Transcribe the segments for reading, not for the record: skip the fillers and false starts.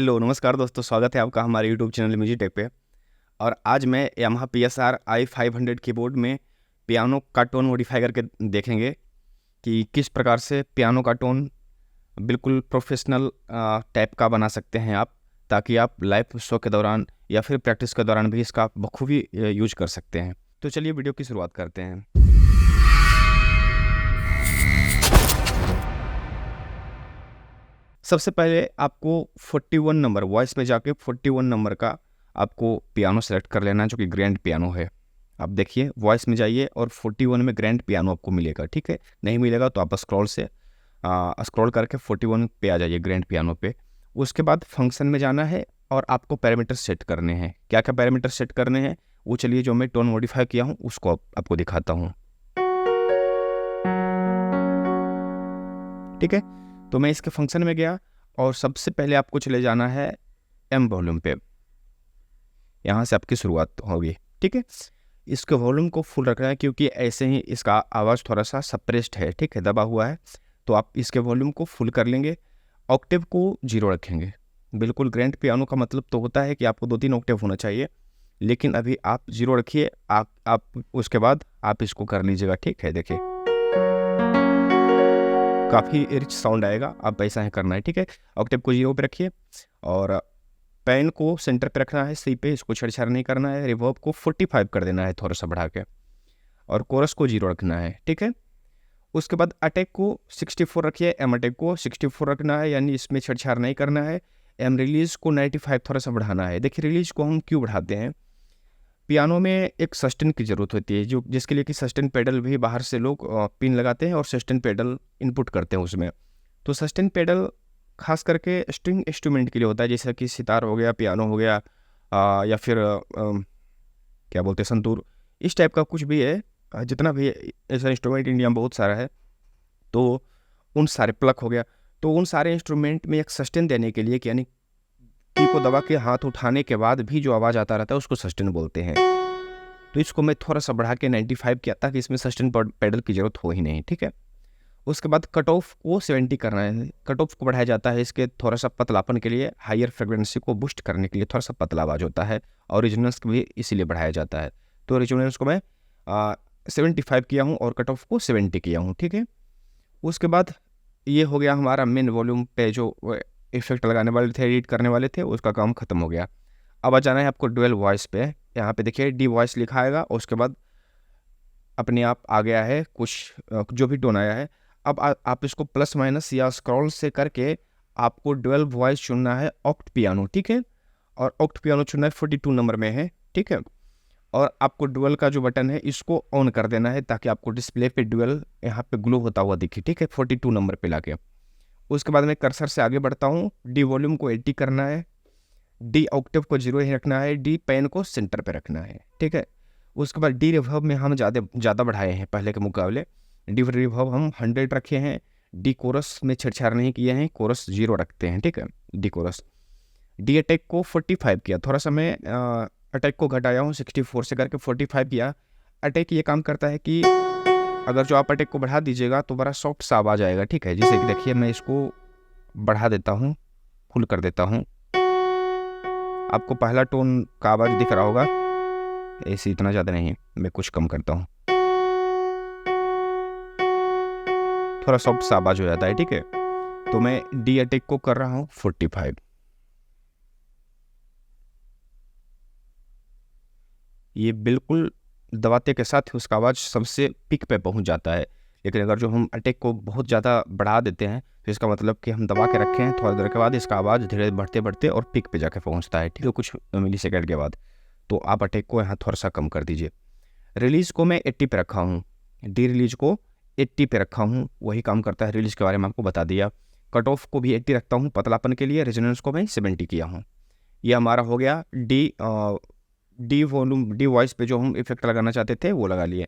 Hello नमस्कार दोस्तों, स्वागत है आपका हमारे यूट्यूब चैनल म्यूजिक टेक पे। और आज मैं यामाहा PSR i500 कीबोर्ड में पियानो का टोन मॉडिफाई करके देखेंगे कि किस प्रकार से पियानो का टोन बिल्कुल प्रोफेशनल टाइप का बना सकते हैं आप, ताकि आप लाइव शो के दौरान या फिर प्रैक्टिस के दौरान भी इसका बखूबी यूज कर सकते हैं। तो चलिए वीडियो की शुरुआत करते हैं। सबसे पहले आपको 41 नंबर वॉइस में जाके 41 नंबर का आपको पियानो सेलेक्ट कर लेना है, जो कि ग्रैंड पियानो है। आप देखिए वॉइस में जाइए और 41 में ग्रैंड पियानो आपको मिलेगा, ठीक है। नहीं मिलेगा तो आप स्क्रॉल करके 41 पे आ जाइए, ग्रैंड पियानो पे। उसके बाद फंक्शन में जाना है और आपको पैरामीटर सेट करने हैं। क्या क्या पैरामीटर सेट करने हैं वो चलिए, जो मैं टोन मॉडिफाई किया हूँ उसको आपको दिखाता हूँ, ठीक है। तो मैं इसके फंक्शन में गया और सबसे पहले आपको चले जाना है एम वॉल्यूम पे। यहाँ से आपकी शुरुआत होगी, ठीक है। इसके वॉल्यूम को फुल रखना है क्योंकि ऐसे ही इसका आवाज़ थोड़ा सा सप्रेस्ड है, ठीक है, दबा हुआ है। तो आप इसके वॉल्यूम को फुल कर लेंगे। ऑक्टेव को 0 रखेंगे। बिल्कुल ग्रैंड पियानो का मतलब तो होता है कि आपको 2-3 ऑक्टेव होना चाहिए, लेकिन अभी आप 0 रखिए। आप उसके बाद आप इसको कर लीजिएगा, ठीक है। देखिए काफ़ी रिच साउंड आएगा, आप ऐसा ही करना है, ठीक है। ऑक्टेव को 0 पे रखिए और पेन को सेंटर पे रखना है, सी पे, इसको छेड़छाड़ नहीं करना है। रिवर्ब को 45 कर देना है थोड़ा सा बढ़ा के, और कोरस को 0 रखना है, ठीक है। उसके बाद अटैक को 64 रखिए, एम अटैक को 64 रखना है, यानी इसमें छेड़छाड़ नहीं करना है। एम रिलीज को 95 थोड़ा सा बढ़ाना है। देखिए रिलीज को हम क्यों बढ़ाते हैं, पियानो में एक सस्टेन की ज़रूरत होती है, जिसके लिए कि सस्टेन पेडल भी बाहर से लोग पिन लगाते हैं और सस्टेन पेडल इनपुट करते हैं उसमें। तो सस्टेन पेडल खास करके स्ट्रिंग इंस्ट्रूमेंट के लिए होता है, जैसे कि सितार हो गया, पियानो हो गया, या फिर क्या बोलते हैं, संतूर, इस टाइप का कुछ भी है। जितना भी ऐसा इंस्ट्रूमेंट इंडिया में बहुत सारा है, तो उन सारे प्लक हो गया, तो उन सारे इंस्ट्रूमेंट में एक सस्टेन देने के लिए, यानी की को दबा के हाथ उठाने के बाद भी जो आवाज़ आता रहता है उसको सस्टेन बोलते हैं। तो इसको मैं थोड़ा सा बढ़ा के 95 किया, ताकि इसमें सस्टेन पेडल की ज़रूरत हो ही नहीं, ठीक है। उसके बाद कट ऑफ को 70 करना है। कट ऑफ को बढ़ाया जाता है इसके थोड़ा सा पतलापन के लिए, हायर फ्रिक्वेंसी को बूस्ट करने के लिए थोड़ा सा पतला आवाज़ होता है, और रिजोनेंस को भी इसीलिए बढ़ाया जाता है। तो रिजोनेंस को मैं 75 किया हूँ और कट ऑफ को 70 किया हूँ, ठीक है। उसके बाद ये हो गया हमारा मेन वॉल्यूम पे जो इफेक्ट लगाने वाले थे, एडिट करने वाले थे, उसका काम खत्म हो गया। अब आ जाना है आपको डुअल वॉइस पे। यहाँ पे देखिए डी वॉइस लिखा आएगा, और उसके बाद अपने आप आ गया है कुछ जो भी टोन आया है। अब आप इसको प्लस माइनस या स्क्रॉल से करके आपको डुअल वॉइस चुनना है ऑक्ट पियानो, ठीक है। और ऑक्ट पियानो चुनना है 42 नंबर में है, ठीक है। और आपको डुअल का जो बटन है इसको ऑन कर देना है, ताकि आपको डिस्प्ले पे डुअल यहाँ पे ग्लो होता हुआ दिखे, ठीक है, 42 नंबर पे लाके। उसके बाद मैं कर्सर से आगे बढ़ता हूँ। डी वॉल्यूम को 80 करना है, डी ऑक्टेव को 0 ही रखना है, डी पेन को सेंटर पे रखना है, ठीक है। उसके बाद डी रिवर्ब में हम ज़्यादा बढ़ाए हैं पहले के मुकाबले। डी रिवर्ब हम 100 रखे हैं। डी कोरस में छेड़छाड़ नहीं किए हैं, कोरस 0 रखते हैं, ठीक है। D coarse. डी अटैक को 45 किया, थोड़ा सा मैं अटैक को घटाया हूँ, 64 से करके 45 किया। अटैक ये काम करता है कि अगर जो आप अटैक को बढ़ा दीजिएगा तो बड़ा सॉफ्ट सा आवाज़ आएगा, ठीक है। जैसे कि देखिए मैं इसको बढ़ा देता हूँ, फुल कर देता हूँ, आपको पहला टोन का आवाज़ दिख रहा होगा, ऐसे इतना ज़्यादा नहीं है, मैं कुछ कम करता हूँ, थोड़ा सॉफ्ट सा आवाज़ हो जाता है, ठीक है। तो मैं डी अटैक को कर रहा हूँ 45। ये बिल्कुल दबाते के साथ उसका आवाज़ सबसे पिक पे पहुंच जाता है। लेकिन अगर जो हम अटैक को बहुत ज़्यादा बढ़ा देते हैं तो इसका मतलब कि हम दबा के रखे हैं, थोड़ी देर के बाद इसका आवाज़ धीरे बढ़ते बढ़ते और पिक पे जाके पहुंचता है, ठीक है, कुछ मिली सेकेंड के बाद। तो आप अटैक को यहाँ थोड़ा सा कम कर दीजिए। रिलीज़ को मैं 80 पे रखा हूँ, डी रिलीज को 80 पे रखा हूँ, वही काम करता है। रिलीज के बारे में आपको बता दिया। कट ऑफ को भी 80 रखता हूँ पतलापन के लिए। रेजोनेंस को मैं 70 किया हूँ। ये हमारा हो गया डी वॉल्यूम, डी वॉइस पे जो हम इफेक्ट लगाना चाहते थे वो लगा लिए।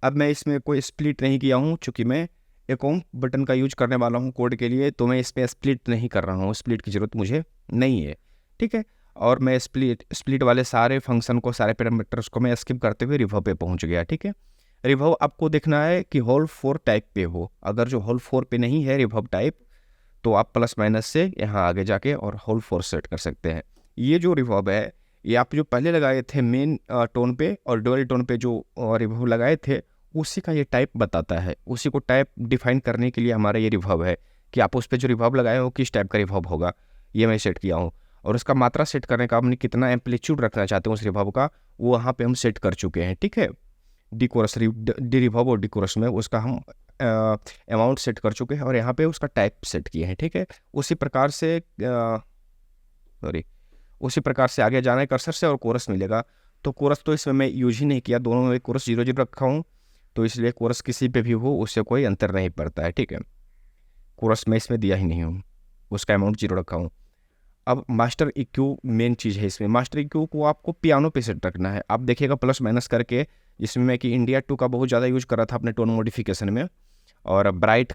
अब मैं इसमें कोई स्प्लिट नहीं किया हूँ, चूँकि मैं एक ओम बटन का यूज करने वाला हूँ कोड के लिए, तो मैं इसमें स्प्लिट नहीं कर रहा हूँ, स्प्लिट की ज़रूरत मुझे नहीं है, ठीक है। और मैं स्प्लिट वाले सारे फंक्शन को, सारे पैरामीटर्स को मैं स्किप करते हुए रिवर्ब पे पहुँच गया, ठीक है। रिवर्ब आपको देखना है कि होल 4 टाइप पे हो। अगर जो होल 4 पे नहीं है रिवर्ब टाइप, तो आप प्लस माइनस से यहाँ आगे जाके और होल 4 सेट कर सकते हैं। ये जो रिवर्ब है ये आप जो पहले लगाए थे मेन टोन पे और डुअल टोन पे जो रिवर्ब लगाए थे उसी का ये टाइप बताता है। उसी को टाइप डिफाइन करने के लिए हमारा ये रिवर्ब है कि आप उस पर जो रिवर्ब लगाए हो किस टाइप का रिवर्ब होगा, ये मैं सेट किया हूँ। और उसका मात्रा सेट करने का हमने कितना एम्पलीट्यूड रखना चाहते हैं उस रिवर्ब का वो वहाँ पे हम सेट कर चुके हैं, ठीक है। डी कोरस डी रिवर्ब और डी कोरस में उसका हम अमाउंट सेट कर चुके हैं और यहाँ पे उसका टाइप सेट किए हैं, ठीक है। उसी प्रकार से उसी प्रकार से आगे जाना है कर्सर से और कोरस मिलेगा। तो कोरस तो इसमें मैं यूज ही नहीं किया, दोनों में कोरस 0 0 रखा हूँ, तो इसलिए कोरस किसी पे भी हो उससे कोई अंतर नहीं पड़ता है, ठीक है। कोरस मैं इसमें दिया ही नहीं हूँ, उसका अमाउंट 0 रखा हूँ। अब मास्टर इक्यू मेन चीज़ है इसमें। मास्टर इक्यू को आपको पियानो पे सेट रखना है। आप देखिएगा प्लस माइनस करके, जिसमें मैं कि इंडिया 2 का बहुत ज़्यादा यूज कर रहा था अपने टोन मॉडिफिकेशन में और ब्राइट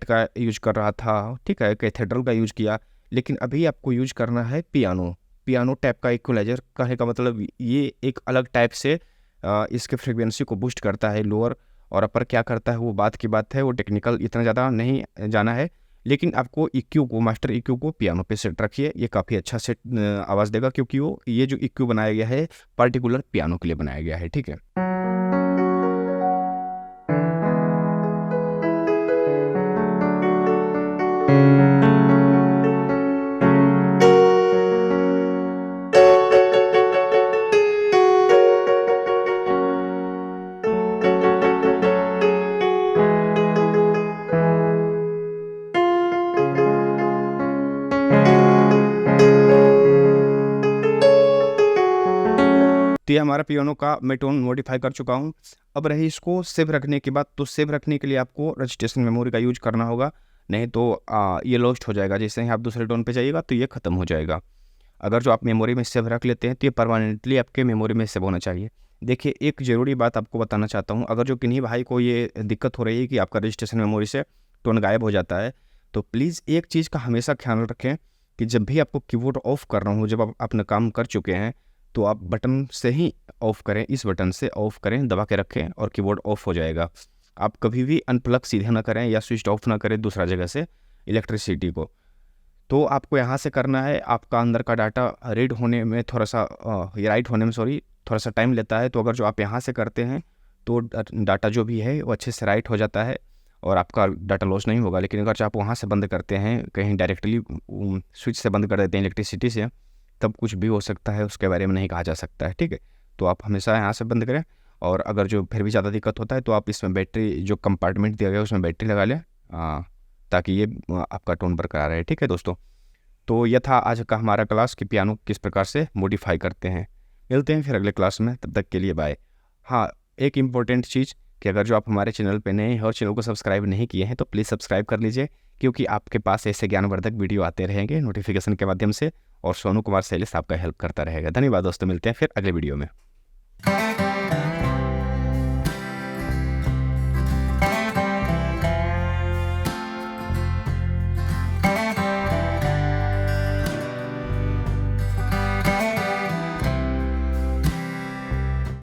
का यूज कर रहा था, ठीक है, कैथेड्रल का यूज किया। लेकिन अभी आपको यूज करना है पियानो टाइप का इक्वलाइजर। कहने का मतलब ये एक अलग टाइप से इसके फ्रीक्वेंसी को बूस्ट करता है। लोअर और अपर क्या करता है वो बात की बात है, वो टेक्निकल इतना ज़्यादा नहीं जाना है। लेकिन आपको इक्यू को मास्टर इक्यू को पियानो पे सेट रखिए, ये काफ़ी अच्छा सेट आवाज़ देगा क्योंकि वो ये जो इक्यू बनाया गया है पर्टिकुलर पियानो के लिए बनाया गया है, ठीक है। तो ये हमारा पियानो का मैं टोन मॉडिफाई कर चुका हूँ। अब रही इसको सेव रखने की बात, तो सेव रखने के लिए आपको रजिस्ट्रेशन मेमोरी का यूज करना होगा, नहीं तो ये लॉस्ट हो जाएगा। जैसे ही आप दूसरे टोन पे जाइएगा तो ये ख़त्म हो जाएगा। अगर जो आप मेमोरी में सेव रख लेते हैं तो ये परमानेंटली आपके मेमोरी में सेव होना चाहिए। देखिए एक ज़रूरी बात आपको बताना चाहता हूँ, अगर जो किन्हीं भाई को ये दिक्कत हो रही है कि आपका रजिस्ट्रेशन मेमोरी से टोन गायब हो जाता है, तो प्लीज़ एक चीज़ का हमेशा ख्याल रखें कि जब भी आपको कीबोर्ड ऑफ करना हो, जब आप अपना काम कर चुके हैं तो आप बटन से ही ऑफ़ करें, इस बटन से ऑफ़ करें, दबा के रखें और कीबोर्ड ऑफ हो जाएगा। आप कभी भी अनप्लग सीधे ना करें या स्विच ऑफ ना करें दूसरा जगह से इलेक्ट्रिसिटी को। तो आपको यहाँ से करना है, आपका अंदर का डाटा रीड होने में थोड़ा सा राइट होने में थोड़ा सा टाइम लेता है। तो अगर जो आप यहाँ से करते हैं तो डाटा जो भी है वो अच्छे से राइट हो जाता है और आपका डाटा लॉस नहीं होगा। लेकिन अगर जो आप वहाँ से बंद करते हैं, कहीं डायरेक्टली स्विच से बंद कर देते हैं इलेक्ट्रिसिटी से, तब कुछ भी हो सकता है, उसके बारे में नहीं कहा जा सकता है, ठीक है। तो आप हमेशा यहाँ से बंद करें और अगर जो फिर भी ज़्यादा दिक्कत होता है तो आप इसमें बैटरी जो कंपार्टमेंट दिया गया है उसमें बैटरी लगा लें ताकि ये आपका टोन बरकरार रहे, ठीक है दोस्तों। तो यह था आज का हमारा क्लास कि पियानो किस प्रकार से मॉडिफाई करते हैं। मिलते हैं फिर अगले क्लास में, तब तक के लिए बाय। हाँ, एक इम्पॉर्टेंट चीज़ कि अगर जो आप हमारे चैनल पे नए हैं और चैनल को सब्सक्राइब नहीं किए हैं तो प्लीज़ सब्सक्राइब कर लीजिए, क्योंकि आपके पास ऐसे ज्ञानवर्धक वीडियो आते रहेंगे नोटिफिकेशन के माध्यम से और सोनू कुमार सैलिस आपका हेल्प करता रहेगा। धन्यवाद दोस्तों, मिलते हैं फिर अगले वीडियो में।